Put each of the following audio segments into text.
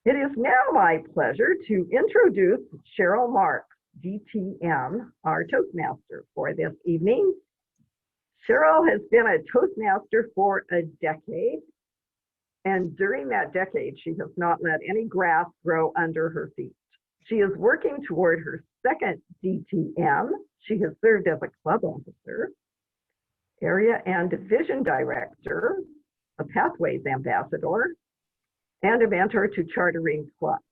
It is now my pleasure to introduce Cheryl Marks, DTM, our Toastmaster for this evening. Cheryl has been a Toastmaster for a decade, and during that decade, she has not let any grass grow under her feet. She is working toward her second DTM. She has served as a club officer, area and division director, a Pathways ambassador, and a mentor to chartering clubs.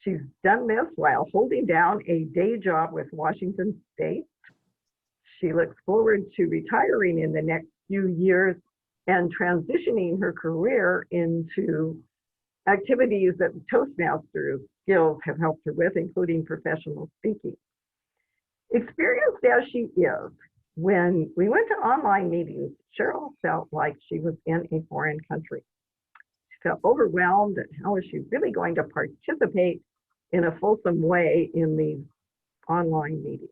She's done this while holding down a day job with Washington State. She looks forward to retiring in the next few years and transitioning her career into activities that Toastmasters skills have helped her with, including professional speaking. Experienced as she is, when we went to online meetings, Cheryl felt like she was in a foreign country. She felt overwhelmed at how is she really going to participate in a fulsome way in these online meetings.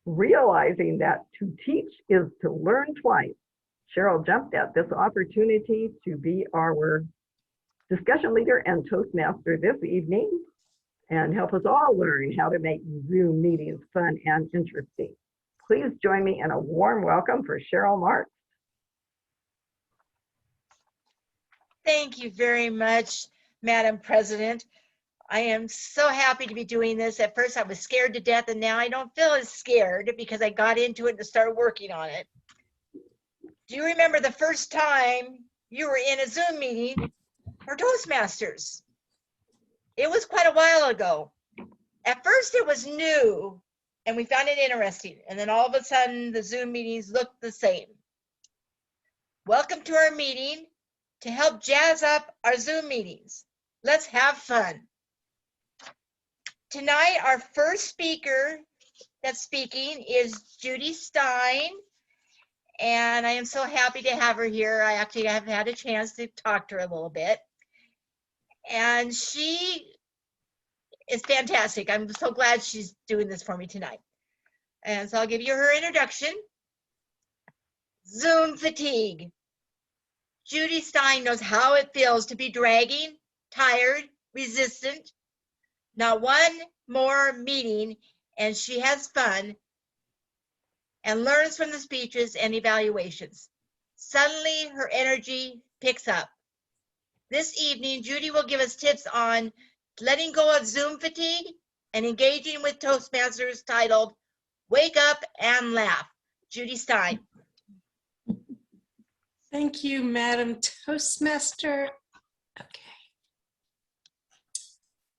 Realizing that to teach is to learn twice, Cheryl jumped at this opportunity to be our discussion leader and Toastmaster this evening and help us all learn how to make Zoom meetings fun and interesting. Please join me in a warm welcome for Cheryl Marks. Thank you very much, Madam President. I am so happy to be doing this. At first I was scared to death, and now I don't feel as scared because I got into it and started working on it. Do you remember the first time you were in a Zoom meeting for Toastmasters? It was quite a while ago. At first it was new and we found it interesting, and then all of a sudden the Zoom meetings looked the same. Welcome to our meeting to help jazz up our Zoom meetings. Let's have fun. Tonight, our first speaker that's speaking is Judy Stein, and I am so happy to have her here. I actually have had a chance to talk to her a little bit, and she is fantastic. I'm so glad she's doing this for me tonight. And so I'll give you her introduction. Zoom fatigue. Judy Stein knows how it feels to be dragging, tired, resistant. Not one more meeting, and she has fun and learns from the speeches and evaluations. Suddenly, her energy picks up. This evening, Judy will give us tips on letting go of Zoom fatigue and engaging with Toastmasters titled Wake Up and Laugh. Judy Stein. Thank you, Madam Toastmaster. Okay.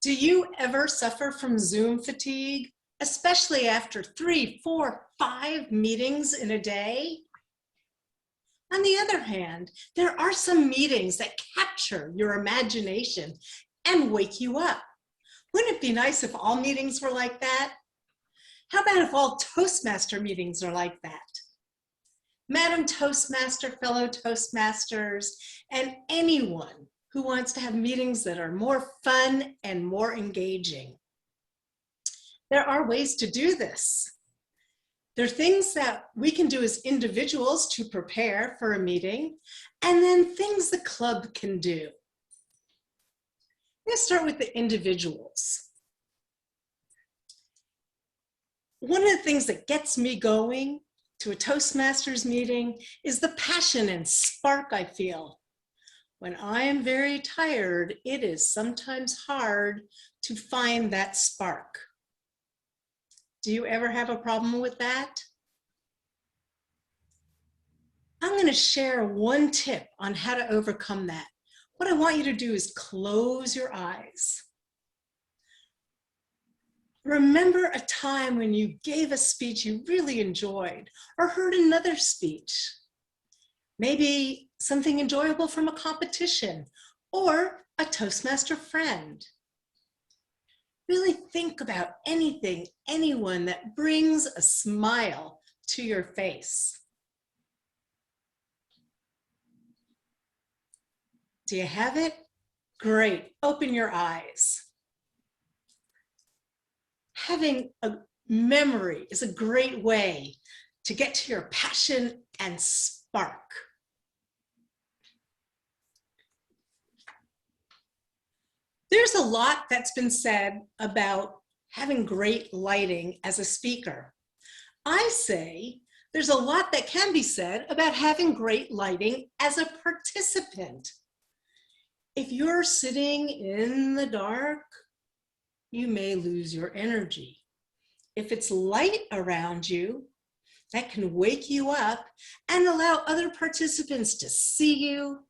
Do you ever suffer from Zoom fatigue, especially after 3, 4, 5 meetings in a day? On the other hand, there are some meetings that capture your imagination and wake you up. Wouldn't it be nice if all meetings were like that? How about if all Toastmaster meetings are like that? Madam Toastmaster, fellow Toastmasters, and anyone who wants to have meetings that are more fun and more engaging. There are ways to do this. There are things that we can do as individuals to prepare for a meeting, and then things the club can do. Let's start with the individuals. One of the things that gets me going to a Toastmasters meeting is the passion and spark I feel. When I am very tired, it is sometimes hard to find that spark. Do you ever have a problem with that? I'm going to share one tip on how to overcome that. What I want you to do is close your eyes. Remember a time when you gave a speech you really enjoyed or heard another speech. Maybe something enjoyable from a competition or a Toastmaster friend. Really think about anything, anyone that brings a smile to your face. Do you have it? Great. Open your eyes. Having a memory is a great way to get to your passion and spark. There's a lot that's been said about having great lighting as a speaker. I say there's a lot that can be said about having great lighting as a participant. If you're sitting in the dark, you may lose your energy. If it's light around you, that can wake you up and allow other participants to see you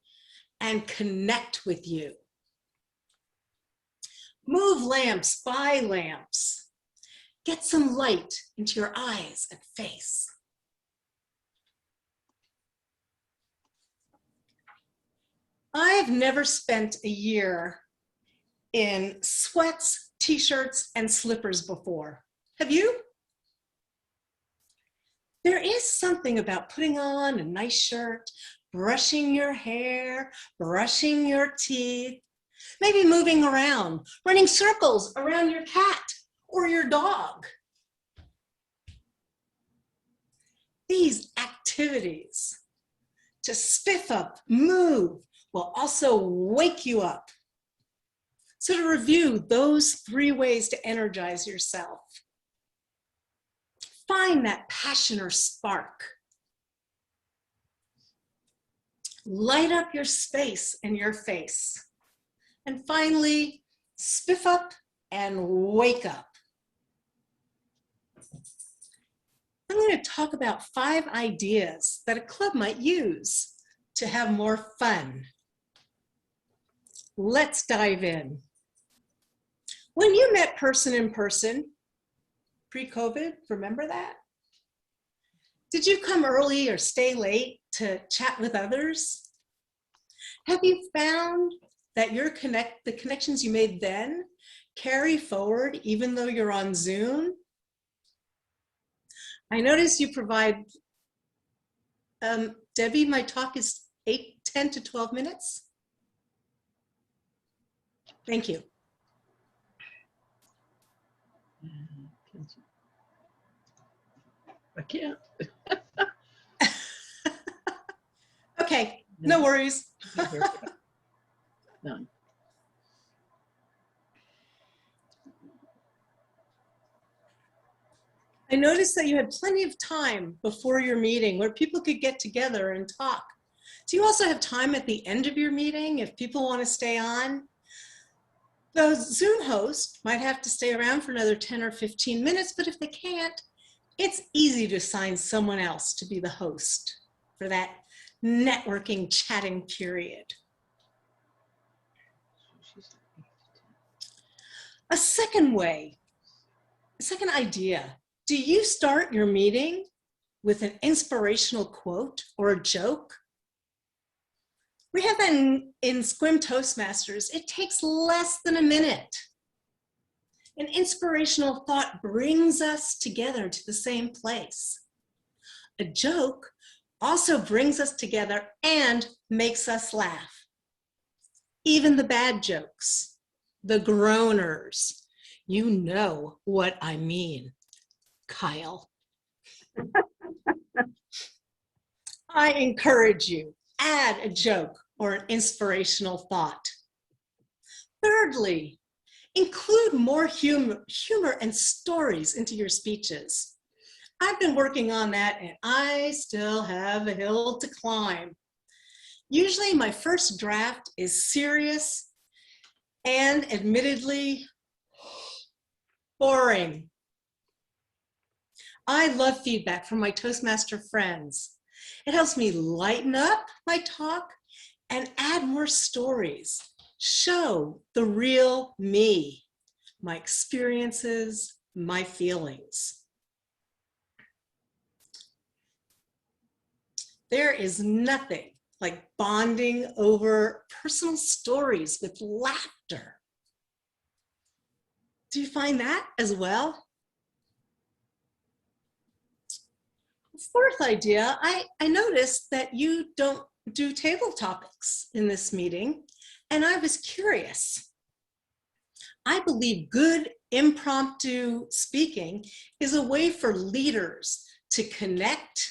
and connect with you. Move lamps, buy lamps. Get some light into your eyes and face. I've never spent a year in sweats, t-shirts, and slippers before. Have you? There is something about putting on a nice shirt, brushing your hair, brushing your teeth, maybe moving around, running circles around your cat or your dog. These activities to spiff up, move, will also wake you up. So to review those 3 ways to energize yourself. Find that passion or spark. Light up your space and your face. And finally, spiff up and wake up. I'm going to talk about 5 ideas that a club might use to have more fun. Let's dive in. When you met in person, pre-COVID, remember that? Did you come early or stay late to chat with others? Have you found that the connections you made then carry forward even though you're on Zoom? I notice you provide, Debbie, my talk is 10 to 12 minutes. Thank you. I can't. Okay, no worries. None. I noticed that you had plenty of time before your meeting where people could get together and talk. Do you also have time at the end of your meeting if people want to stay on? The Zoom host might have to stay around for another 10 or 15 minutes, but if they can't, it's easy to assign someone else to be the host for that networking, chatting period. A second way, a second idea, do you start your meeting with an inspirational quote or a joke? We have that in Squim Toastmasters. It takes less than a minute. An inspirational thought brings us together to the same place. A joke also brings us together and makes us laugh. Even the bad jokes, the groaners, you know what I mean, Kyle. I encourage you, add a joke or an inspirational thought. Thirdly, include more humor and stories into your speeches. I've been working on that and I still have a hill to climb. Usually my first draft is serious and admittedly boring. I love feedback from my Toastmaster friends. It helps me lighten up my talk and add more stories. Show the real me, my experiences, my feelings. There is nothing like bonding over personal stories with laughter. Do you find that as well? Fourth idea, I noticed that you don't do table topics in this meeting, and I was curious. I believe good impromptu speaking is a way for leaders to connect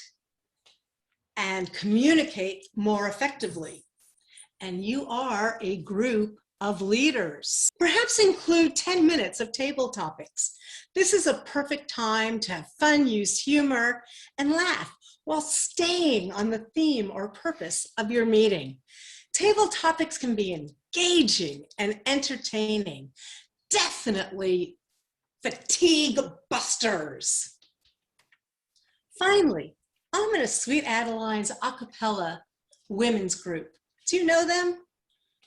and communicate more effectively. And you are a group of leaders. Perhaps include 10 minutes of table topics. This is a perfect time to have fun, use humor, and laugh while staying on the theme or purpose of your meeting. Table topics can be engaging and entertaining. Definitely fatigue busters. Finally, I'm in a Sweet Adeline's a cappella women's group. Do you know them?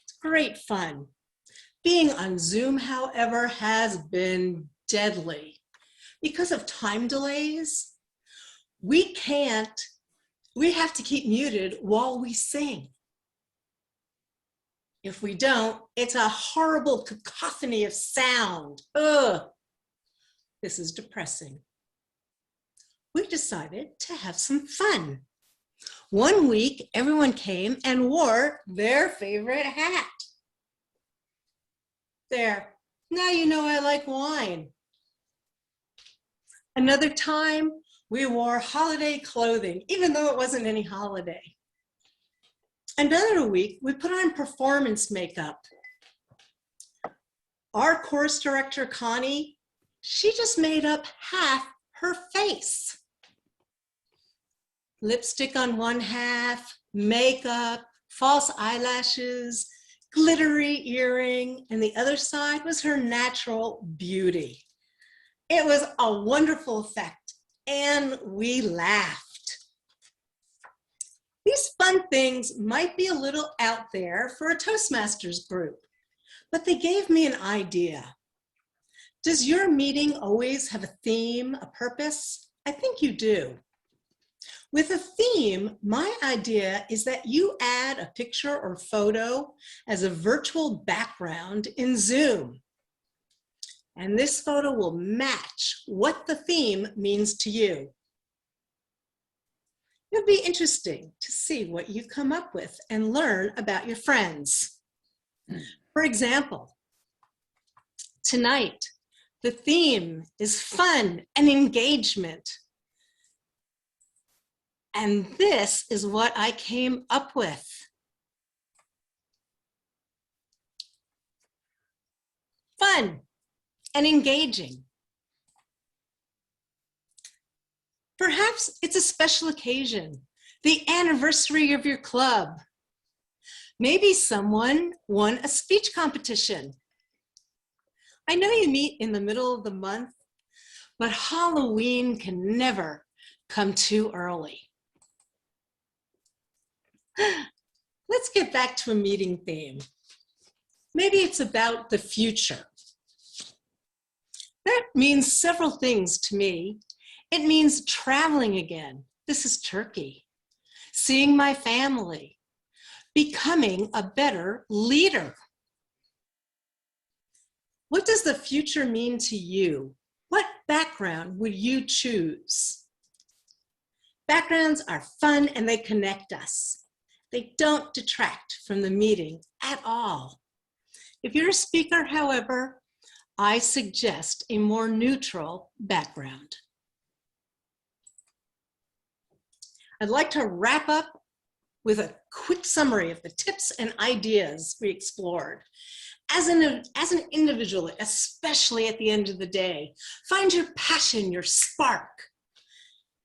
It's great fun. Being on Zoom, however, has been deadly. Because of time delays, we have to keep muted while we sing. If we don't, it's a horrible cacophony of sound. Ugh, this is depressing. We decided to have some fun. One week, everyone came and wore their favorite hat. There, now you know I like wine. Another time, we wore holiday clothing, even though it wasn't any holiday. Another week, we put on performance makeup. Our course director, Connie, she just made up half her face. Lipstick on one half, makeup, false eyelashes, glittery earring, and the other side was her natural beauty. It was a wonderful effect, and we laughed. These fun things might be a little out there for a Toastmasters group, but they gave me an idea. Does your meeting always have a theme, a purpose? I think you do. With a theme, my idea is that you add a picture or photo as a virtual background in Zoom. And this photo will match what the theme means to you. It'll be interesting to see what you come up with and learn about your friends. For example, tonight, the theme is fun and engagement. And this is what I came up with. Fun and engaging. Perhaps it's a special occasion, the anniversary of your club. Maybe someone won a speech competition. I know you meet in the middle of the month, but Halloween can never come too early. Let's get back to a meeting theme. Maybe it's about the future. That means several things to me. It means traveling again. This is Turkey. Seeing my family. Becoming a better leader. What does the future mean to you? What background would you choose? Backgrounds are fun and they connect us. They don't detract from the meeting at all. If you're a speaker, however, I suggest a more neutral background. I'd like to wrap up with a quick summary of the tips and ideas we explored. As an individual, especially at the end of the day, find your passion, your spark.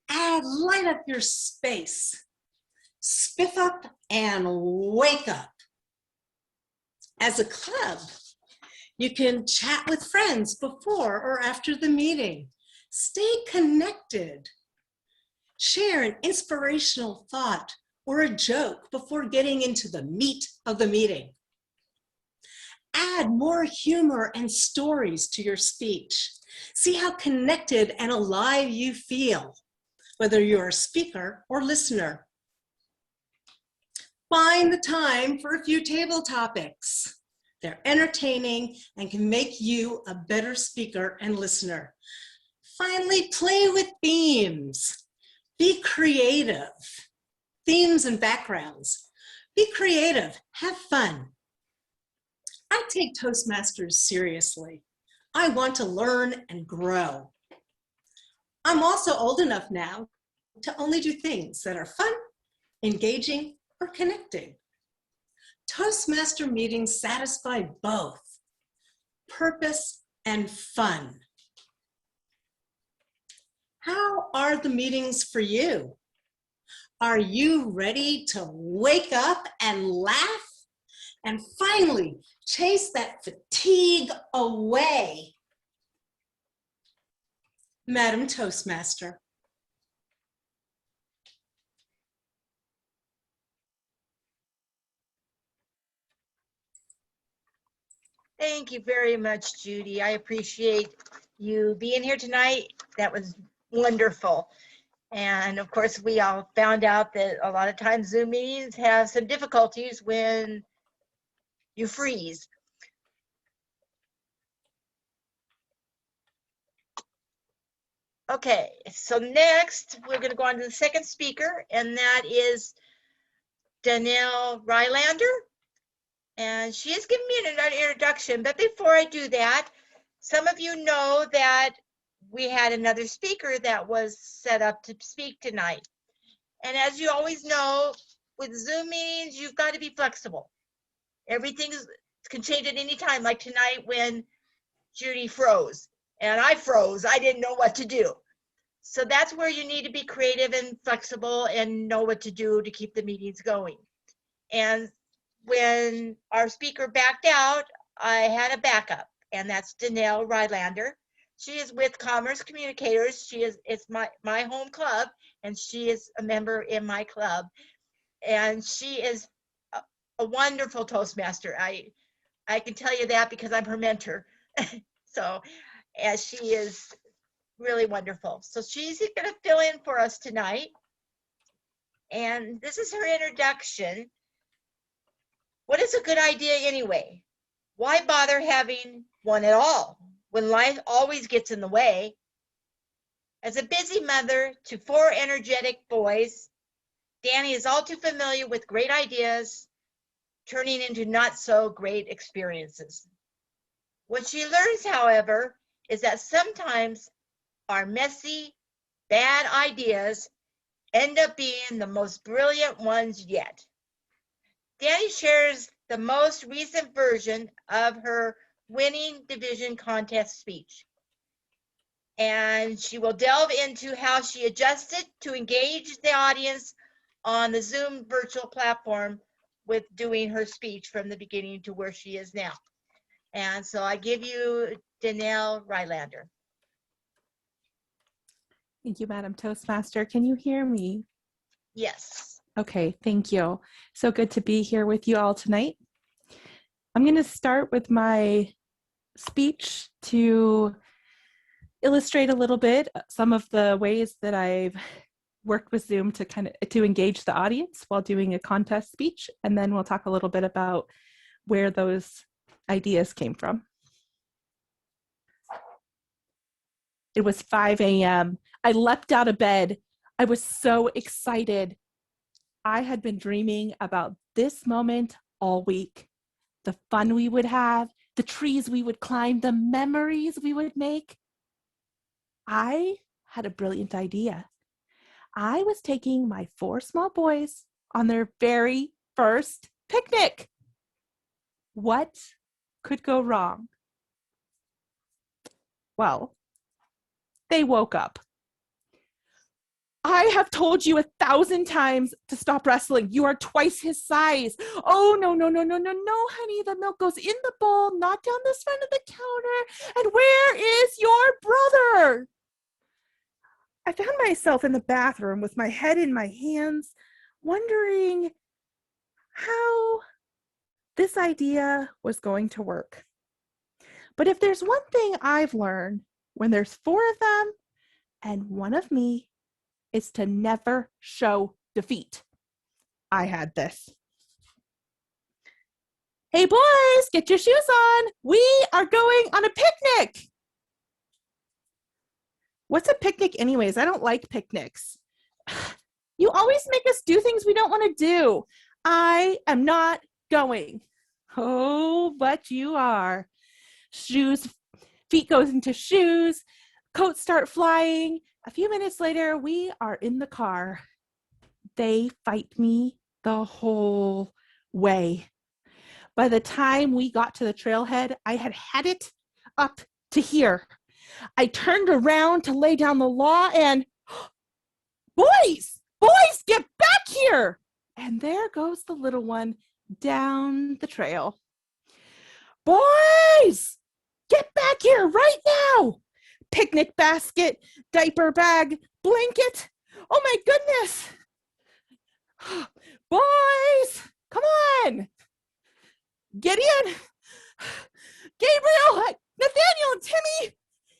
Light up your space. Spiff up and wake up. As a club, you can chat with friends before or after the meeting. Stay connected. Share an inspirational thought or a joke before getting into the meat of the meeting. Add more humor and stories to your speech. See how connected and alive you feel, whether you're a speaker or listener. Find the time for a few table topics. They're entertaining and can make you a better speaker and listener. Finally, play with themes. Be creative. Themes and backgrounds. Be creative, have fun. I take Toastmasters seriously. I want to learn and grow. I'm also old enough now to only do things that are fun, engaging, or connecting. Toastmaster meetings satisfy both purpose and fun. How are the meetings for you? Are you ready to wake up and laugh and finally chase that fatigue away? Madam Toastmaster. Thank you very much, Judy. I appreciate you being here tonight. That was wonderful. And of course, we all found out that a lot of times Zoom meetings have some difficulties when you freeze. Okay, so next we're going to go on to the second speaker, and that is Danelle Rylander. And she has given me an introduction, but before I do that, some of you know that we had another speaker that was set up to speak tonight. And as you always know, with Zoom meetings, you've got to be flexible. Everything can change at any time, like tonight when Judy froze and I froze. I didn't know what to do. So that's where you need to be creative and flexible and know what to do to keep the meetings going. And when our speaker backed out, I had a backup, and that's Danelle Rylander. She is with Commerce Communicators. It's my home club, and she is a member in my club. And she is a wonderful Toastmaster. I can tell you that because I'm her mentor. So, as she is really wonderful. So she's going to fill in for us tonight. And this is her introduction. What is a good idea anyway? Why bother having one at all when life always gets in the way? As a busy mother to 4 energetic boys, Danny is all too familiar with great ideas turning into not so great experiences. What she learns, however, is that sometimes our messy, bad ideas end up being the most brilliant ones yet. Danny shares the most recent version of her winning division contest speech. And she will delve into how she adjusted to engage the audience on the Zoom virtual platform with doing her speech from the beginning to where she is now. And so I give you Danelle Rylander. Thank you, Madam Toastmaster. Can you hear me? Yes. Okay, thank you. So good to be here with you all tonight. I'm going to start with my speech to illustrate a little bit some of the ways that I've worked with Zoom to engage the audience while doing a contest speech, and then we'll talk a little bit about where those ideas came from. It was 5 a.m. I leapt out of bed. I was so excited. I had been dreaming about this moment all week. The fun we would have, the trees we would climb, the memories we would make. I had a brilliant idea. I was taking my 4 small boys on their very first picnic. What could go wrong? Well, they woke up. I have told you 1,000 times to stop wrestling. You are twice his size. Oh, no, honey. The milk goes in the bowl, not down this front of the counter. And where is your brother? I found myself in the bathroom with my head in my hands, wondering how this idea was going to work. But if there's one thing I've learned when there's 4 of them and 1 of me, is to never show defeat. I had this. Hey boys, get your shoes on. We are going on a picnic. What's a picnic anyways? I don't like picnics. You always make us do things we don't want to do. I am not going. Oh, but you are. Shoes, feet goes into shoes, coats start flying. A few minutes later, we are in the car. They fight me the whole way. By the time we got to the trailhead, I had it up to here. I turned around to lay down the law and, boys, get back here. And there goes the little one down the trail. Boys, get back here right now. Picnic basket, diaper bag, blanket. Oh my goodness. Boys, come on. Gideon, Gabriel, Nathaniel, and Timmy,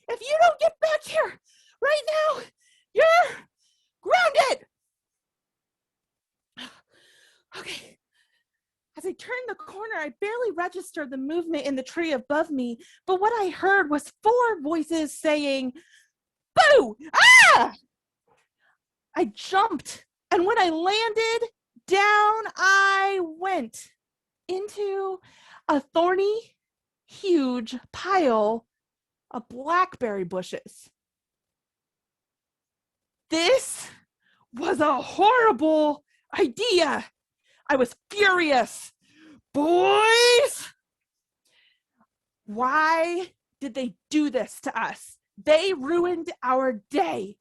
if you don't get back here right now, you're grounded. Okay. As I turned the corner, I barely registered the movement in the tree above me, but what I heard was 4 voices saying, "Boo! Ah!" I jumped, and when I landed, down I went into a thorny, huge pile of blackberry bushes. This was a horrible idea. I was furious. Boys, why did they do this to us? They ruined our day.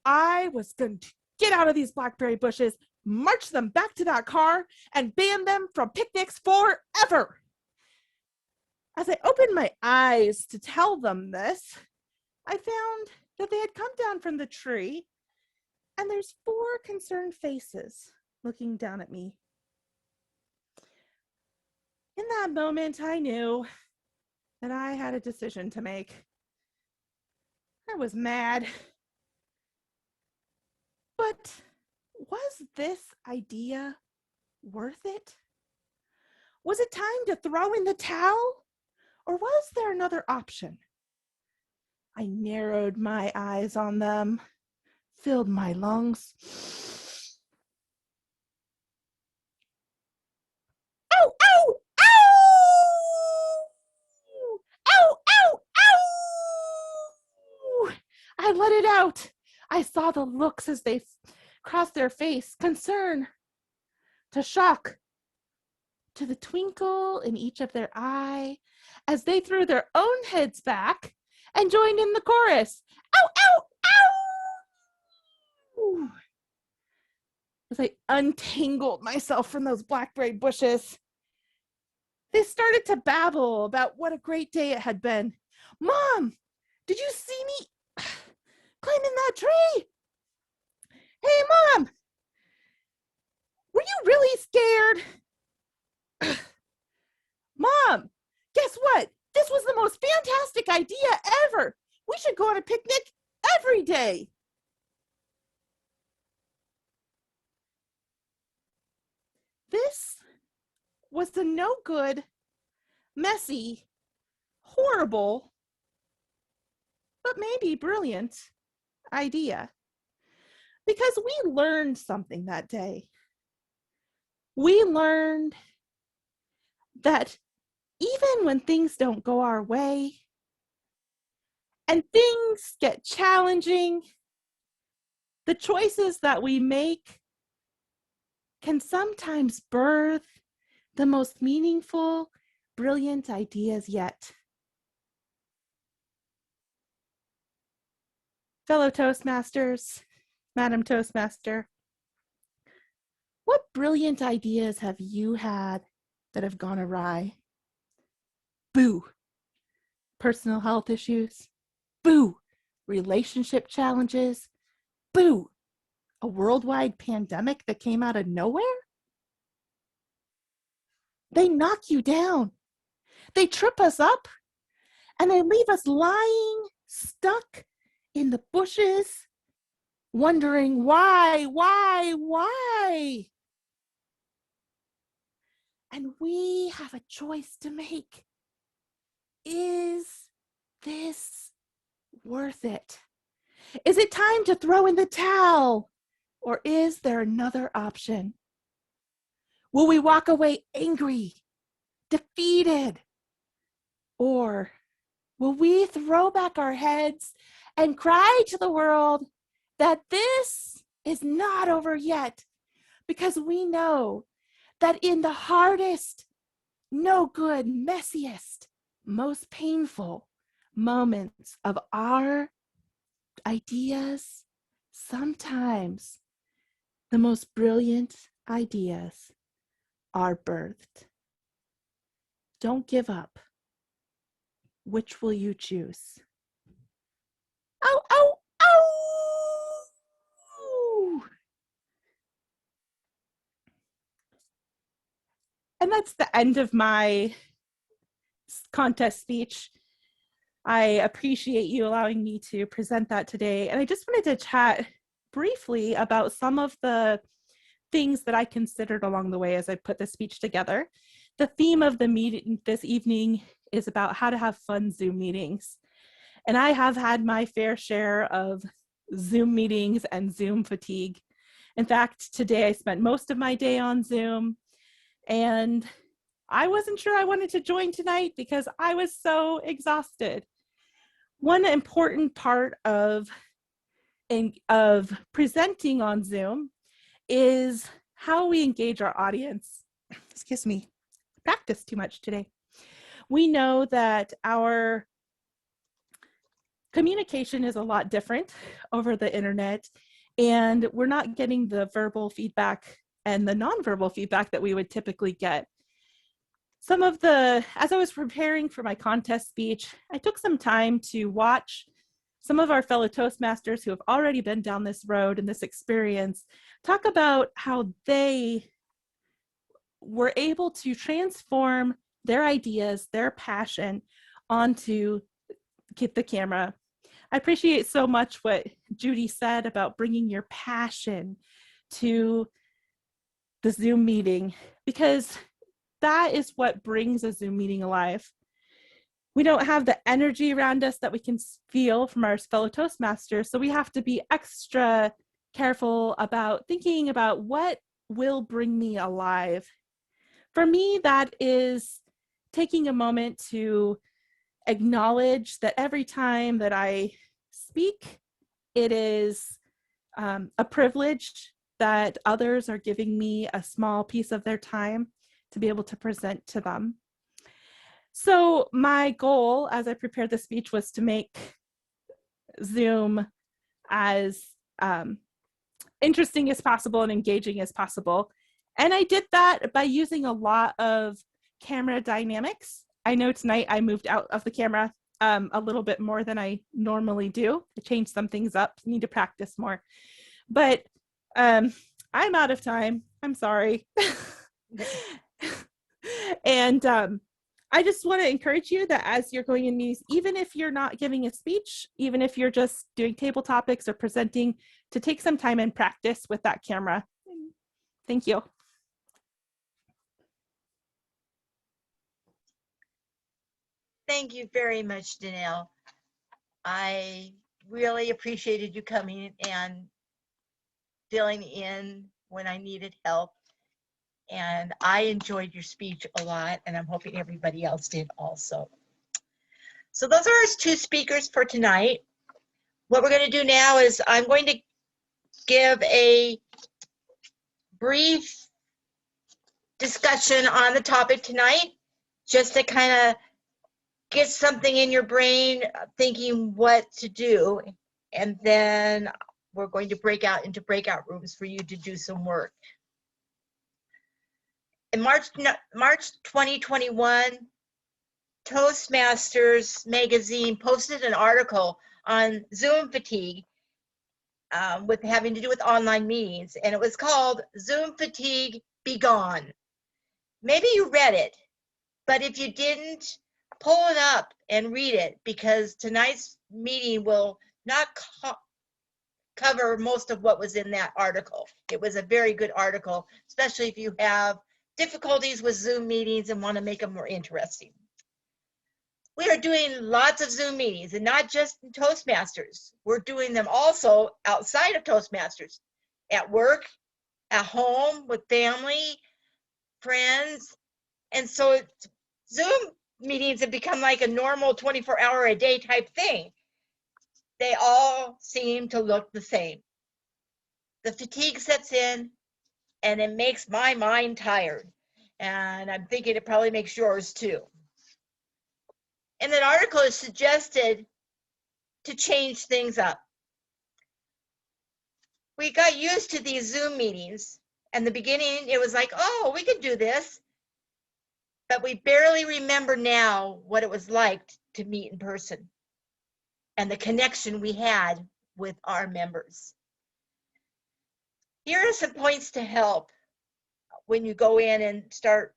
I was going to get out of these blackberry bushes, march them back to that car, and ban them from picnics forever. As I opened my eyes to tell them this, I found that they had come down from the tree, and there's 4 concerned faces looking down at me. In that moment, I knew that I had a decision to make. I was mad. But was this idea worth it? Was it time to throw in the towel? Or was there another option? I narrowed my eyes on them, filled my lungs. Ow, ow, ow! Ow, ow, ow! I let it out. I saw the looks as they crossed their face, concern, to shock, to the twinkle in each of their eye, as they threw their own heads back and joined in the chorus. Ow, ow, ow! As I untangled myself from those blackberry bushes, they started to babble about what a great day it had been. Mom, did you see me climbing that tree? Hey, Mom, were you really scared? Mom, guess what? This was the most fantastic idea ever. We should go on a picnic every day. This was a no good, messy, horrible, but maybe brilliant idea. Because we learned something that day. We learned that even when things don't go our way and things get challenging, the choices that we make can sometimes birth the most meaningful, brilliant ideas yet. Fellow Toastmasters, Madam Toastmaster, what brilliant ideas have you had that have gone awry? Boo, personal health issues. Boo, relationship challenges. Boo, a worldwide pandemic that came out of nowhere? They knock you down. They trip us up, and they leave us lying, stuck in the bushes, wondering why? And we have a choice to make. Is this worth it? Is it time to throw in the towel? Or is there another option? Will we walk away angry, defeated? Or will we throw back our heads and cry to the world that this is not over yet? Because we know that in the hardest, no good, messiest, most painful moments of our ideas, sometimes the most brilliant ideas are birthed. Don't give up. Which will you choose? Ow, ow, ow! And that's the end of my contest speech. I appreciate you allowing me to present that today. And I just wanted to chat briefly about some of the things that I considered along the way as I put the speech together. The theme of the meeting this evening is about how to have fun Zoom meetings. And I have had my fair share of Zoom meetings and Zoom fatigue. In fact, today I spent most of my day on Zoom, and I wasn't sure I wanted to join tonight because I was so exhausted. One important part of presenting on Zoom is how we engage our audience. Excuse me, practiced too much today. We know that our communication is a lot different over the internet, and we're not getting the verbal feedback and the nonverbal feedback that we would typically get. As I was preparing for my contest speech, I took some time to watch some of our fellow Toastmasters who have already been down this road and this experience talk about how they were able to transform their ideas, their passion onto the camera. I appreciate so much what Judy said about bringing your passion to the Zoom meeting, because that is what brings a Zoom meeting alive. We don't have the energy around us that we can feel from our fellow Toastmasters, so we have to be extra careful about thinking about what will bring me alive. For me, that is taking a moment to acknowledge that every time that I speak, it is a privilege that others are giving me a small piece of their time to be able to present to them. So my goal as I prepared the speech was to make Zoom as interesting as possible and engaging as possible. And I did that by using a lot of camera dynamics. I know tonight I moved out of the camera a little bit more than I normally do. I changed some things up, need to practice more. But I'm out of time. I'm sorry. And I just want to encourage you that as you're going in these, even if you're not giving a speech, even if you're just doing table topics or presenting, to take some time and practice with that camera. Thank you. Thank you very much, Danelle. I really appreciated you coming and filling in when I needed help. And I enjoyed your speech a lot, and I'm hoping everybody else did also. So those are our two speakers for tonight. What we're going to do now is I'm going to give a brief discussion on the topic tonight, just to kind of get something in your brain thinking what to do. And then we're going to break out into breakout rooms for you to do some work. In March 2021, Toastmasters magazine posted an article on Zoom fatigue with having to do with online meetings, and it was called Zoom Fatigue Be Gone. Maybe you read it, but if you didn't, pull it up and read it, because tonight's meeting will not cover most of what was in that article. It was a very good article, especially if you have difficulties with Zoom meetings and want to make them more interesting. We are doing lots of Zoom meetings, and not just in Toastmasters. We're doing them also outside of Toastmasters, at work, at home, with family, friends. And so Zoom meetings have become like a normal 24-hour-a-day type thing. They all seem to look the same. The fatigue sets in, and it makes my mind tired. And I'm thinking it probably makes yours too. And that article is suggested to change things up. We got used to these Zoom meetings. And the beginning, it was like, oh, we could do this. But we barely remember now what it was like to meet in person and the connection we had with our members. Here are some points to help when you go in and start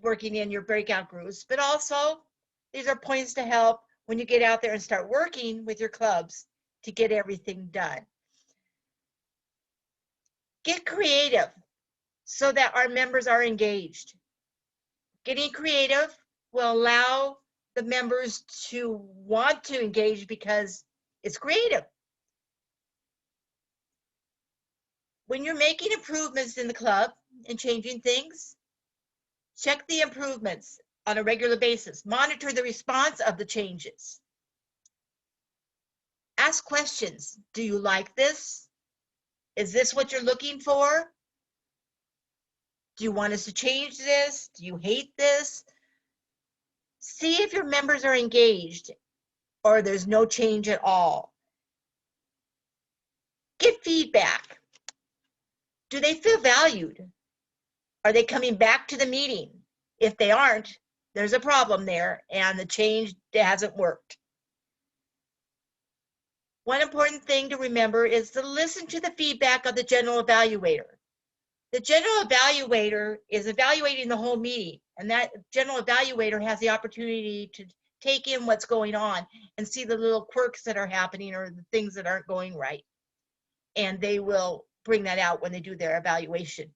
working in your breakout groups, but also these are points to help when you get out there and start working with your clubs to get everything done. Get creative so that our members are engaged. Getting creative will allow the members to want to engage because it's creative. When you're making improvements in the club and changing things, check the improvements on a regular basis. Monitor the response of the changes. Ask questions. Do you like this? Is this what you're looking for? Do you want us to change this? Do you hate this? See if your members are engaged or there's no change at all. Get feedback. Do they feel valued? Are they coming back to the meeting? If they aren't, there's a problem there and the change hasn't worked. One important thing to remember is to listen to the feedback of the general evaluator. The general evaluator is evaluating the whole meeting, and that general evaluator has the opportunity to take in what's going on and see the little quirks that are happening or the things that aren't going right. And they will bring that out when they do their evaluation.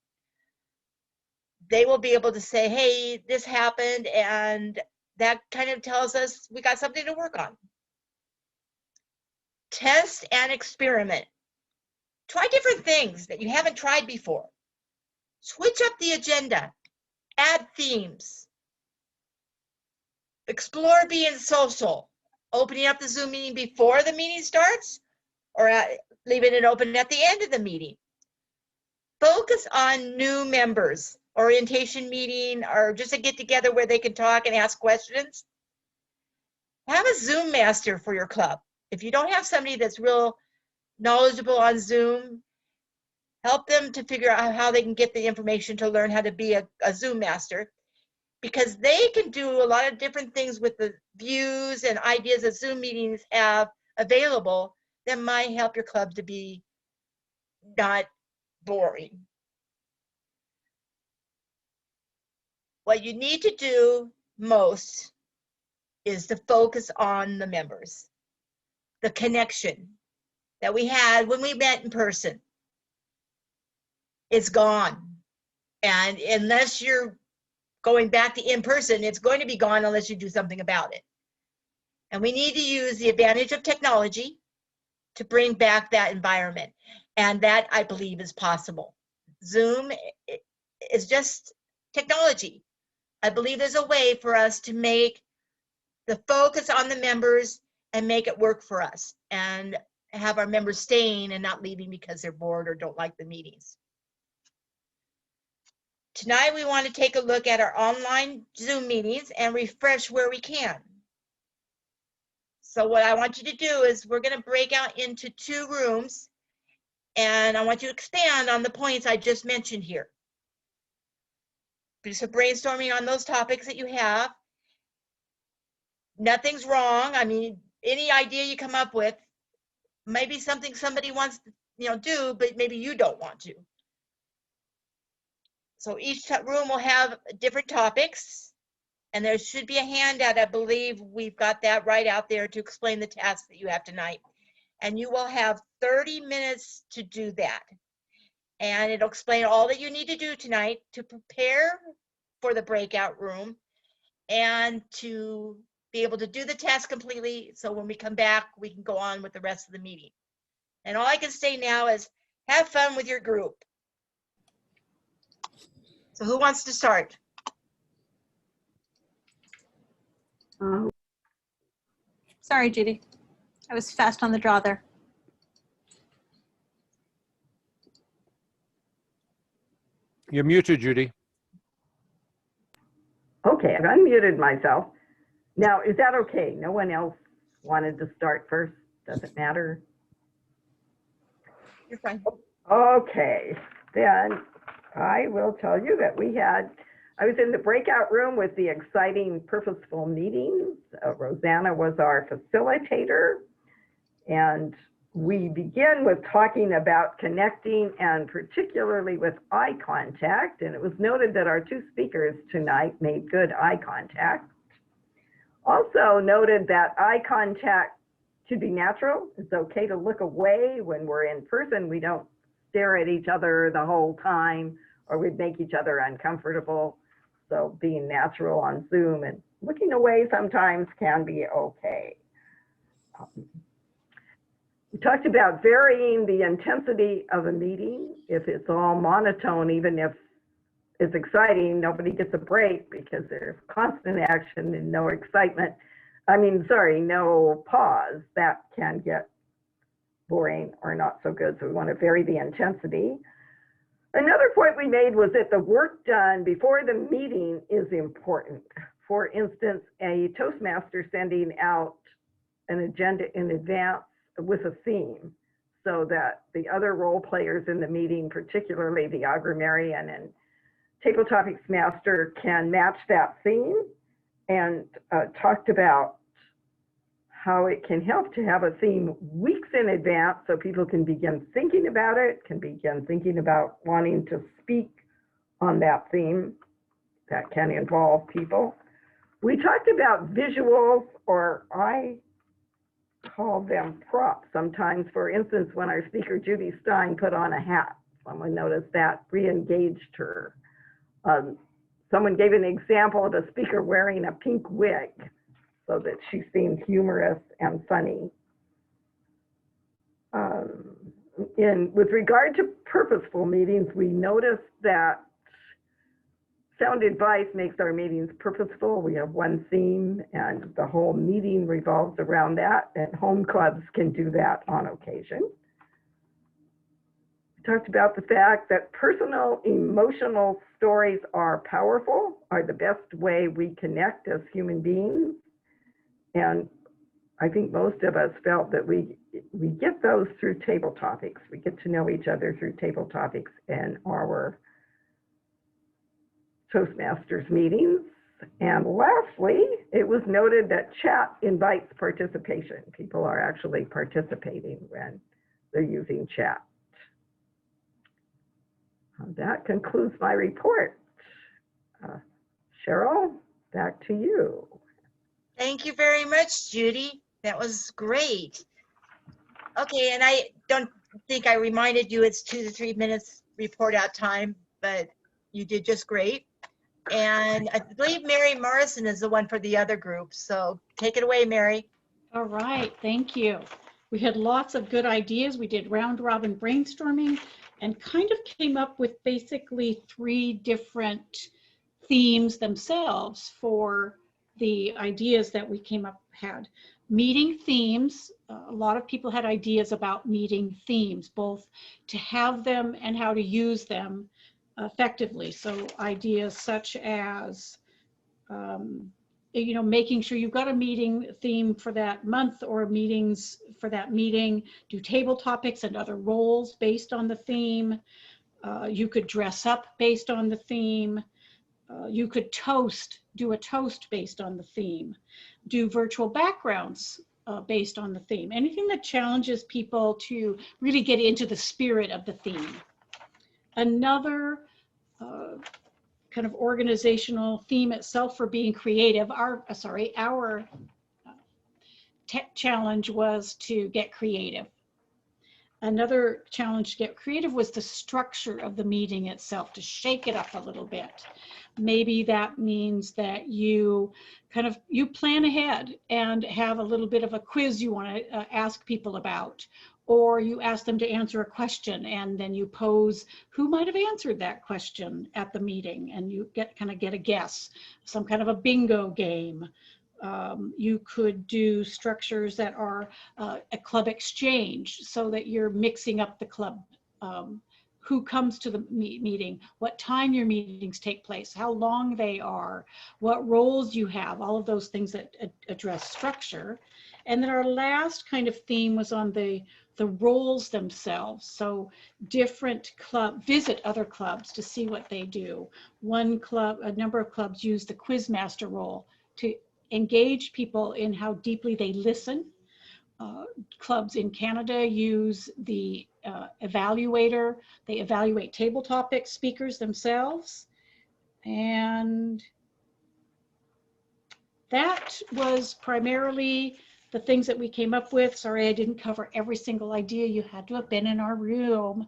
They will be able to say, hey, this happened, and that kind of tells us we got something to work on. Test and experiment. Try different things that you haven't tried before. Switch up the agenda. Add themes. Explore being social. Opening up the Zoom meeting before the meeting starts or leaving it open at the end of the meeting. Focus on new members. Orientation meeting or just a get together where they can talk and ask questions. Have a Zoom master for your club. If you don't have somebody that's real knowledgeable on Zoom, help them to figure out how they can get the information to learn how to be a Zoom master, because they can do a lot of different things with the views and ideas that Zoom meetings have available that might help your club to be not boring. What you need to do most is to focus on the members, the connection that we had when we met in person. It's gone. And unless you're going back to in person, it's going to be gone unless you do something about it. And we need to use the advantage of technology to bring back that environment. And that, I believe, is possible. Zoom is just technology. I believe there's a way for us to make the focus on the members and make it work for us and have our members staying and not leaving because they're bored or don't like the meetings. Tonight, we want to take a look at our online Zoom meetings and refresh where we can. So what I want you to do is we're going to break out into 2 rooms, and I want you to expand on the points I just mentioned here. Do some brainstorming on those topics that you have. Nothing's wrong. I mean, any idea you come up with, maybe something somebody wants to, do, but maybe you don't want to. So each room will have different topics, and there should be a handout. I believe we've got that right out there to explain the tasks that you have tonight. And you will have 30 minutes to do that. And it'll explain all that you need to do tonight to prepare for the breakout room and to be able to do the task completely. So when we come back, we can go on with the rest of the meeting. And all I can say now is have fun with your group. So who wants to start? Sorry, Judy. I was fast on the draw there. You're muted, Judy. Okay, I've unmuted myself. Now, is that okay? No one else wanted to start first? Doesn't matter. You're fine. Okay, then I will tell you that I was in the breakout room with the exciting purposeful meetings. Rosanna was our facilitator, and we begin with talking about connecting and particularly with eye contact. And it was noted that our two speakers tonight made good eye contact. Also noted that eye contact should be natural. It's okay to look away when we're in person. We don't stare at each other the whole time, or we'd make each other uncomfortable. So being natural on Zoom and looking away sometimes can be okay. We talked about varying the intensity of a meeting. If it's all monotone, even if it's exciting, nobody gets a break because there's constant action and no excitement. No pause. That can get boring or not so good. So we want to vary the intensity. Another point we made was that the work done before the meeting is important. For instance, a Toastmaster sending out an agenda in advance with a theme so that the other role players in the meeting, particularly the agrarian and Table Topics Master, can match that theme, and talked about how it can help to have a theme weeks in advance so people can begin thinking about it, can begin thinking about wanting to speak on that theme. That can involve people. We talked about visuals, or I call them props sometimes. For instance, when our speaker Judy Stein put on a hat, someone noticed that, re-engaged her. Someone gave an example of a speaker wearing a pink wig so that she seemed humorous and funny. With regard to purposeful meetings, we noticed that sound advice makes our meetings purposeful. We have one theme and the whole meeting revolves around that, and home clubs can do that on occasion. We talked about the fact that personal emotional stories are powerful, are the best way we connect as human beings. And I think most of us felt that we get those through table topics. We get to know each other through table topics and our Toastmasters meetings. And lastly, it was noted that chat invites participation. People are actually participating when they're using chat. That concludes my report. Cheryl, back to you. Thank you very much, Judy. That was great. Okay, and I don't think I reminded you it's 2 to 3 minutes report out time, but you did just great. And I believe Mary Morrison is the one for the other group. So take it away, Mary. All right, thank you. We had lots of good ideas. We did round robin brainstorming and kind of came up with basically 3 different themes themselves for the ideas that we had. Meeting themes, a lot of people had ideas about meeting themes, both to have them and how to use them effectively. So ideas such as, making sure you've got a meeting theme for that month or meetings for that meeting, do table topics and other roles based on the theme. You could dress up based on the theme. You could do a toast based on the theme, do virtual backgrounds based on the theme, anything that challenges people to really get into the spirit of the theme. Another kind of organizational theme itself for being creative, our challenge was to get creative. Another challenge to get creative was the structure of the meeting itself, to shake it up a little bit. Maybe that means that you plan ahead and have a little bit of a quiz you want to ask people about, or you ask them to answer a question and then you pose who might have answered that question at the meeting, and you get a guess, some kind of a bingo game. You could do structures that are a club exchange so that you're mixing up the club. who comes to the meeting, what time your meetings take place, how long they are, what roles you have, all of those things that address structure. And then our last kind of theme was on the roles themselves. So different visit other clubs to see what they do. A number of clubs use the Quizmaster role to engage people in how deeply they listen. Clubs in Canada use the evaluator. They evaluate table topic speakers themselves. And that was primarily the things that we came up with. Sorry, I didn't cover every single idea. You had to have been in our room.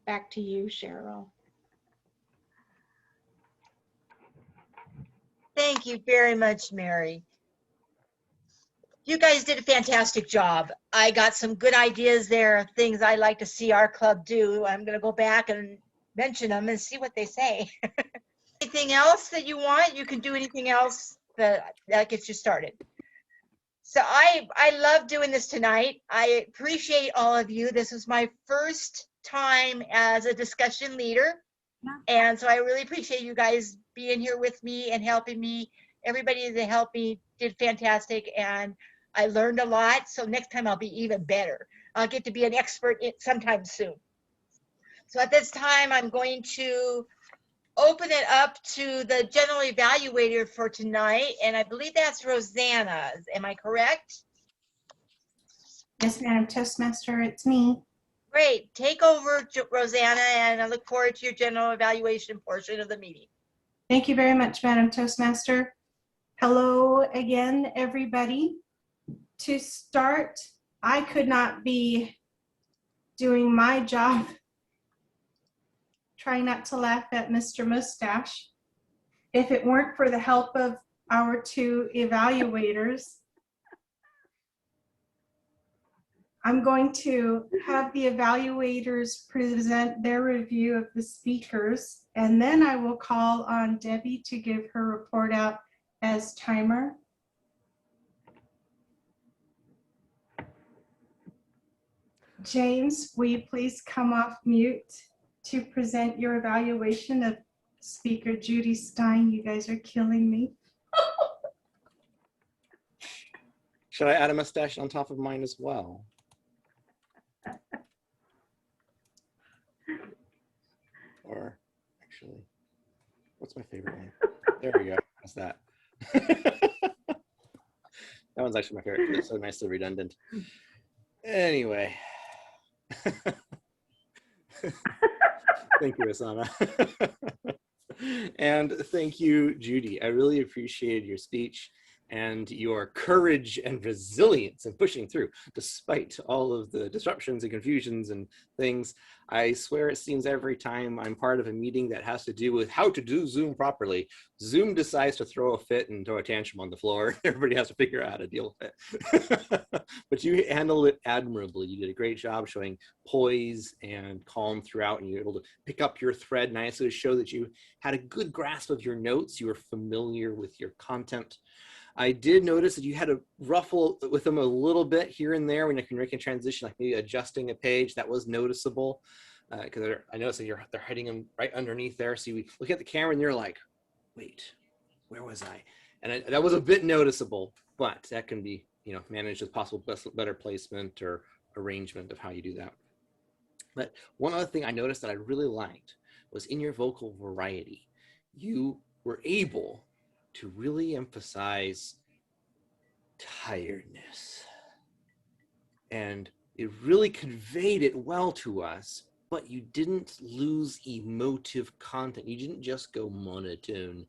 Back to you, Cheryl. Thank you very much, Mary. You guys did a fantastic job. I got some good ideas there, things I like to see our club do. I'm going to go back and mention them and see what they say. Anything else that you want? You can do anything else that gets you started. So I love doing this tonight. I appreciate all of you. This was my first time as a discussion leader. And so I really appreciate you guys being here with me and helping me. Everybody that helped me did fantastic, and I learned a lot. So next time I'll be even better. I'll get to be an expert sometime soon. So at this time, I'm going to open it up to the general evaluator for tonight. And I believe that's Rosanna. Am I correct? Yes, Madam Toastmaster, it's me. Great. Take over, Rosanna, and I look forward to your general evaluation portion of the meeting. Thank you very much, Madam Toastmaster. Hello again, everybody. To start, I could not be doing my job, trying not to laugh at Mr. Mustache, if it weren't for the help of our two evaluators. I'm going to have the evaluators present their review of the speakers, and then I will call on Debbie to give her report out as timer. James, will you please come off mute to present your evaluation of Speaker Judy Stein? You guys are killing me. Should I add a mustache on top of mine as well? Or actually, what's my favorite one? There we go. How's that? That one's actually my favorite. It's so nicely redundant. Anyway. Thank you, Asana. And thank you, Judy. I really appreciated your speech and your courage and resilience in pushing through, despite all of the disruptions and confusions and things. I swear it seems every time I'm part of a meeting that has to do with how to do Zoom properly, Zoom decides to throw a fit and throw a tantrum on the floor. Everybody has to figure out how to deal with it. But you handled it admirably. You did a great job showing poise and calm throughout, and you were able to pick up your thread nicely to show that you had a good grasp of your notes. You were familiar with your content. I did notice that you had to ruffle with them a little bit here and there when you can make a transition, like maybe adjusting a page. That was noticeable because I noticed that they're hiding them right underneath there. So you look at the camera and you're like, wait, where was I? And that was a bit noticeable, but that can be, you know, managed with possible better placement or arrangement of how you do that. But one other thing I noticed that I really liked was in your vocal variety, you were able to really emphasize tiredness. And it really conveyed it well to us, but you didn't lose emotive content. You didn't just go monotone.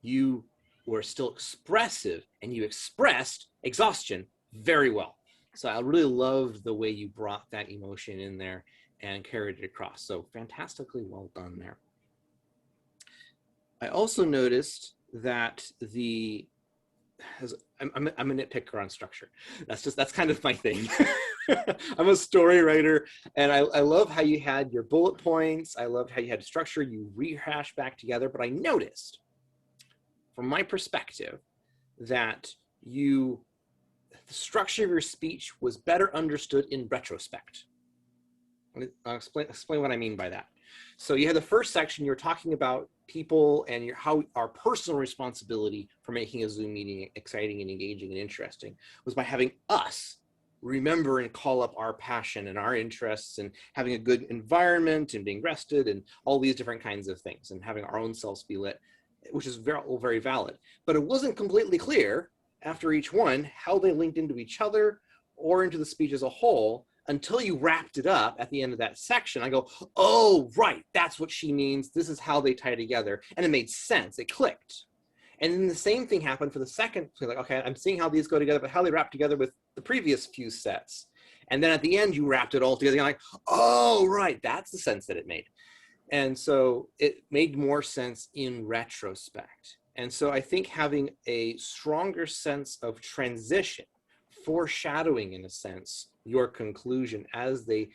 You were still expressive, and you expressed exhaustion very well. So I really loved the way you brought that emotion in there and carried it across. So fantastically well done there. I also noticed that I'm a nitpicker on structure. That's kind of my thing. I'm a story writer, and I love how you had your bullet points. I loved how you had structure, you rehash back together, but I noticed from my perspective that the structure of your speech was better understood in retrospect. I'll explain what I mean by that. So you had the first section, you're talking about people and how our personal responsibility for making a Zoom meeting exciting and engaging and interesting was by having us remember and call up our passion and our interests and having a good environment and being rested and all these different kinds of things and having our own selves be lit, which is very valid. But it wasn't completely clear after each one how they linked into each other or into the speech as a whole until you wrapped it up at the end of that section. I go, oh, right, that's what she means. This is how they tie together. And it made sense, it clicked. And then the same thing happened for the second, so like, okay, I'm seeing how these go together, but how they wrap together with the previous few sets. And then at the end, you wrapped it all together. You're like, oh, right, that's the sense that it made. And so it made more sense in retrospect. And so I think having a stronger sense of transition, foreshadowing in a sense, your conclusion as they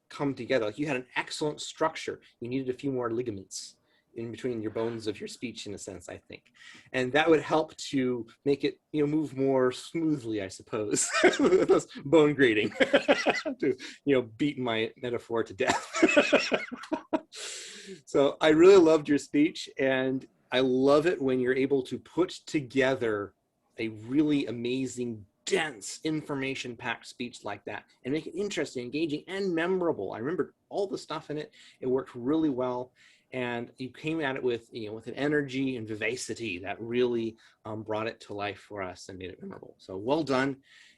come together. Like you had an excellent structure. You needed a few more ligaments in between your bones of your speech in a sense, I think. And that would help to make it, move more smoothly, I suppose. That's bone grating to, beat my metaphor to death. So I really loved your speech, and I love it when you're able to put together a really amazing, dense, information-packed speech like that and make it interesting, engaging, and memorable. I remember all the stuff in it. It worked really well. And you came at it with, with an energy and vivacity that really brought it to life for us and made it memorable. So well done.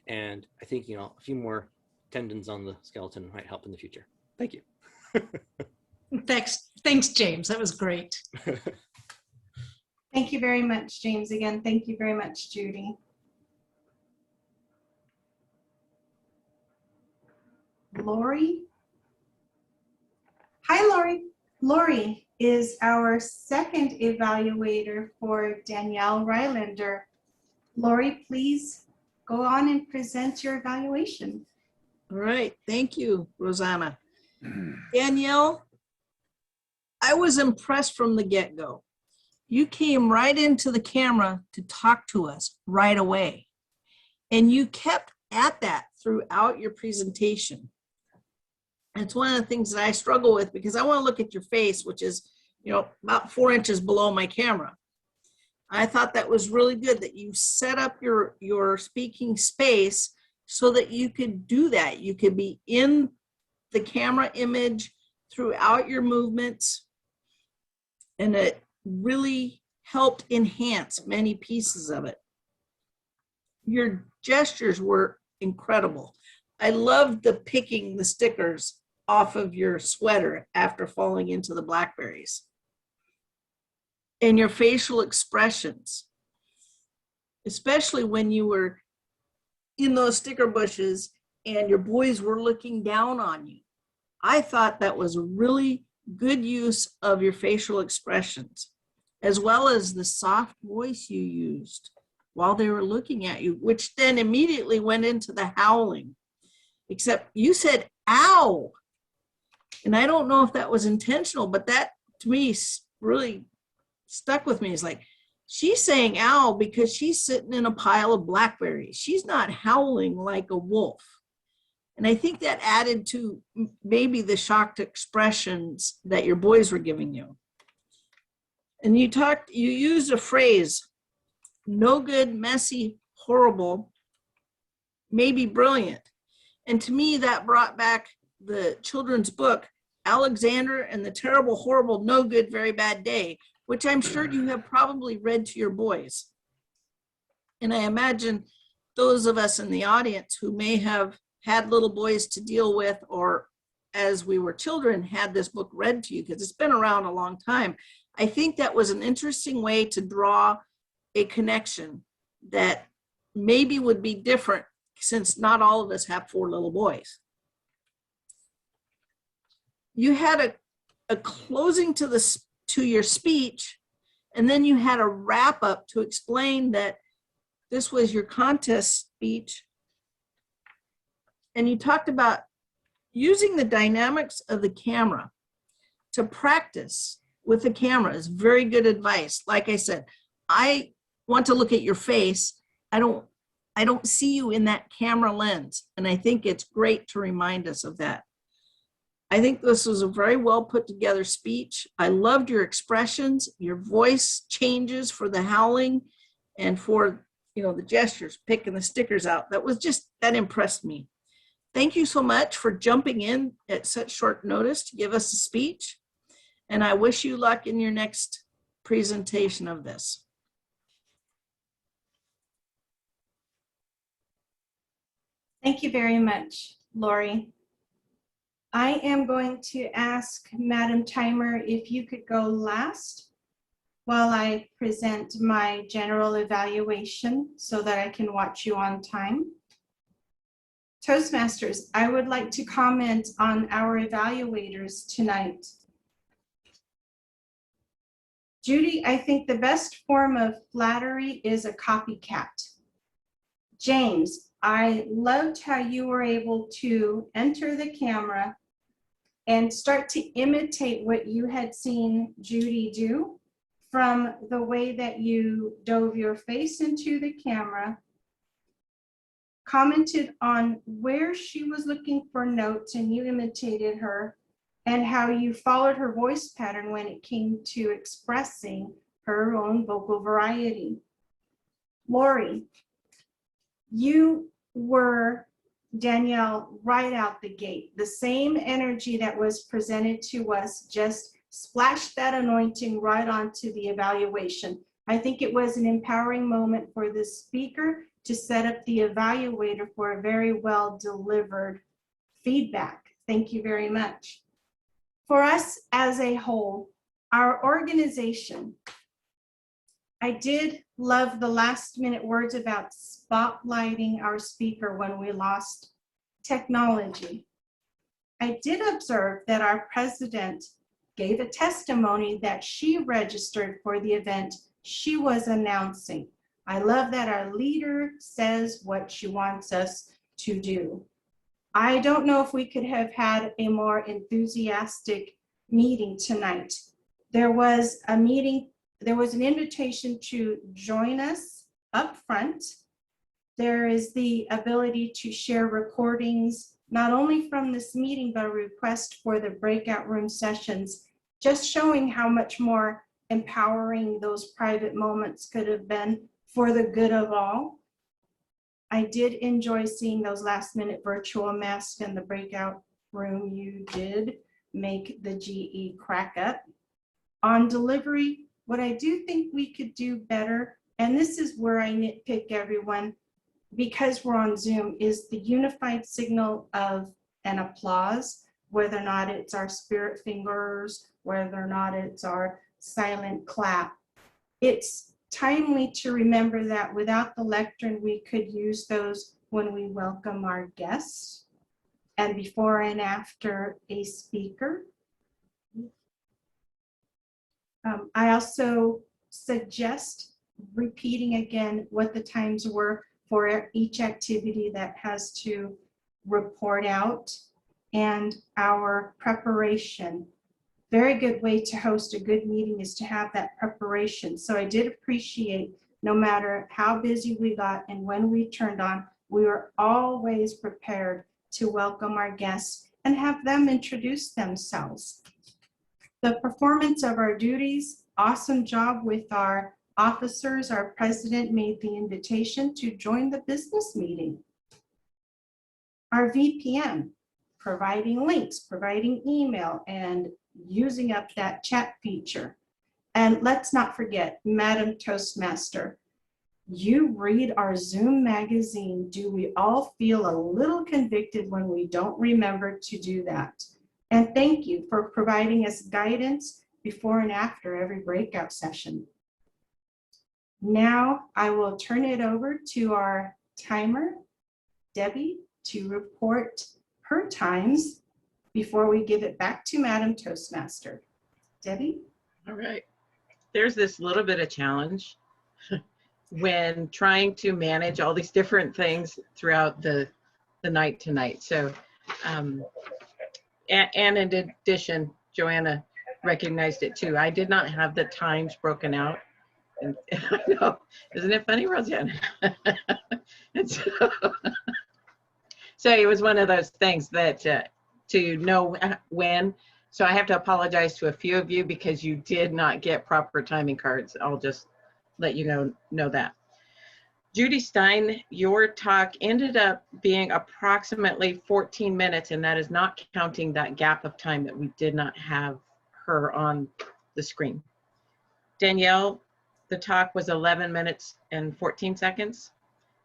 And I think, a few more tendons on the skeleton might help in the future. Thank you. Thanks, James. That was great. Thank you very much, James. Again, thank you very much, Judy. Lori? Hi, Lori. Lori is our second evaluator for Danielle Rylander. Lori, please go on and present your evaluation. All right, thank you, Rosanna. Danielle, I was impressed from the get-go. You came right into the camera to talk to us right away. And you kept at that throughout your presentation. It's one of the things that I struggle with because I want to look at your face, which is, about 4 inches below my camera. I thought that was really good that you set up your speaking space so that you could do that. You could be in the camera image throughout your movements, and it really helped enhance many pieces of it. Your gestures were incredible. I loved the picking the stickers off of your sweater after falling into the blackberries. And your facial expressions, especially when you were in those sticker bushes and your boys were looking down on you. I thought that was a really good use of your facial expressions, as well as the soft voice you used while they were looking at you, which then immediately went into the howling, except you said, ow. And I don't know if that was intentional, but that to me really stuck with me. It's like, she's saying ow because she's sitting in a pile of blackberries. She's not howling like a wolf. And I think that added to maybe the shocked expressions that your boys were giving you. And you used a phrase, no good, messy, horrible, maybe brilliant. And to me, that brought back the children's book, Alexander and the Terrible, Horrible, No Good, Very Bad Day, which I'm sure you have probably read to your boys. And I imagine those of us in the audience who may have had little boys to deal with, or as we were children, had this book read to you, because it's been around a long time. I think that was an interesting way to draw a connection that maybe would be different, since not all of us have 4 little boys. You had a closing to your speech, and then you had a wrap up to explain that this was your contest speech. And you talked about using the dynamics of the camera to practice with the camera is very good advice. Like I said, I want to look at your face. I don't see you in that camera lens. And I think it's great to remind us of that. I think this was a very well put together speech. I loved your expressions, your voice changes for the howling and for, the gestures, picking the stickers out. That impressed me. Thank you so much for jumping in at such short notice to give us a speech. And I wish you luck in your next presentation of this. Thank you very much, Lori. I am going to ask Madam Timer if you could go last while I present my general evaluation so that I can watch you on time. Toastmasters, I would like to comment on our evaluators tonight. Judy, I think the best form of flattery is a copycat. James, I loved how you were able to enter the camera and start to imitate what you had seen Judy do, from the way that you dove your face into the camera, commented on where she was looking for notes and you imitated her, and how you followed her voice pattern when it came to expressing her own vocal variety. Lori, you were Danielle right out the gate. The same energy that was presented to us just splashed that anointing right onto the evaluation. I think it was an empowering moment for the speaker to set up the evaluator for a very well delivered feedback. Thank you very much. For us as a whole, our organization, I did love the last minute words about spotlighting our speaker when we lost technology. I did observe that our president gave a testimony that she registered for the event she was announcing. I love that our leader says what she wants us to do. I don't know if we could have had a more enthusiastic meeting tonight. There was an invitation to join us up front. There is the ability to share recordings, not only from this meeting, but a request for the breakout room sessions, just showing how much more empowering those private moments could have been for the good of all. I did enjoy seeing those last minute virtual masks in the breakout room. You did make the GE crack up. On delivery, what I do think we could do better, and this is where I nitpick everyone, because we're on Zoom, is the unified signal of an applause, whether or not it's our spirit fingers, whether or not it's our silent clap. It's timely to remember that without the lectern, we could use those when we welcome our guests and before and after a speaker. I also suggest repeating again what the times were for each activity that has to report out, and our preparation. Very good way to host a good meeting is to have that preparation. So I did appreciate, no matter how busy we got and when we turned on, we were always prepared to welcome our guests and have them introduce themselves. The performance of our duties, awesome job with our officers. Our president made the invitation to join the business meeting. Our VPN, providing links, providing email, and using up that chat feature. And let's not forget, Madam Toastmaster, you read our Zoom magazine. Do we all feel a little convicted when we don't remember to do that? And thank you for providing us guidance before and after every breakout session. Now I will turn it over to our timer, Debbie, to report her times before we give it back to Madam Toastmaster. Debbie? All right. There's this little bit of challenge when trying to manage all these different things throughout the night tonight. So, and in addition, Joanna recognized it too. I did not have the times broken out. And I know, isn't it funny, Roseanne? And so it was one of those things that to know when. So I have to apologize to a few of you because you did not get proper timing cards. I'll just let you know that. Judy Stein, your talk ended up being approximately 14 minutes, and that is not counting that gap of time that we did not have her on the screen. Danielle, the talk was 11 minutes and 14 seconds.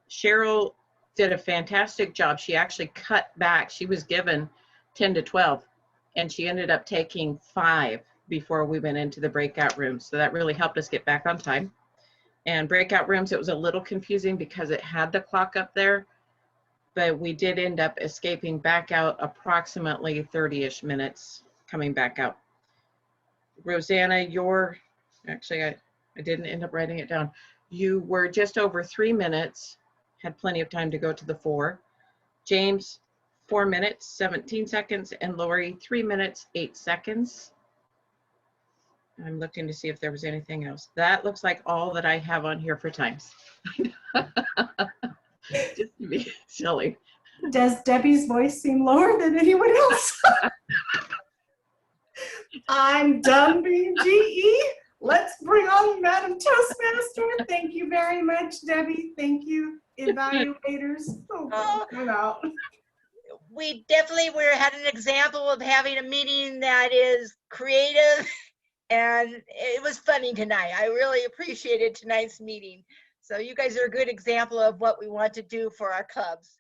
Cheryl did a fantastic job. She actually cut back. She was given 10 to 12, and she ended up taking 5 before we went into the breakout room. So that really helped us get back on time. And breakout rooms, it was a little confusing because it had the clock up there, but we did end up escaping back out approximately 30-ish minutes coming back out. Rosanna, actually, I didn't end up writing it down. You were just over 3 minutes, had plenty of time to go to the 4. James, 4 minutes, 17 seconds, and Lori, 3 minutes, 8 seconds. I'm looking to see if there was anything else. That looks like all that I have on here for times. Just to be silly. Does Debbie's voice seem lower than anyone else? I'm done being GE. Let's bring on Madam Toastmaster. Thank you very much, Debbie. Thank you, evaluators. Oh, I'm out. We definitely had an example of having a meeting that is creative, and it was funny tonight. I really appreciated tonight's meeting. So you guys are a good example of what we want to do for our clubs.